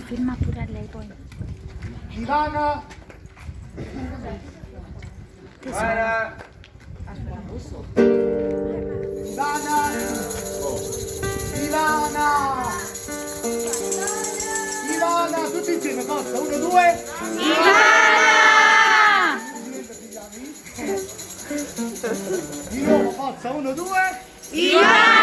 Filma pure a lei poi. Ivana. Ivana. Ivana. Ivana. Ivana, tutti insieme, forza, 1, 2. Di nuovo, forza, 1, 2. Ivana!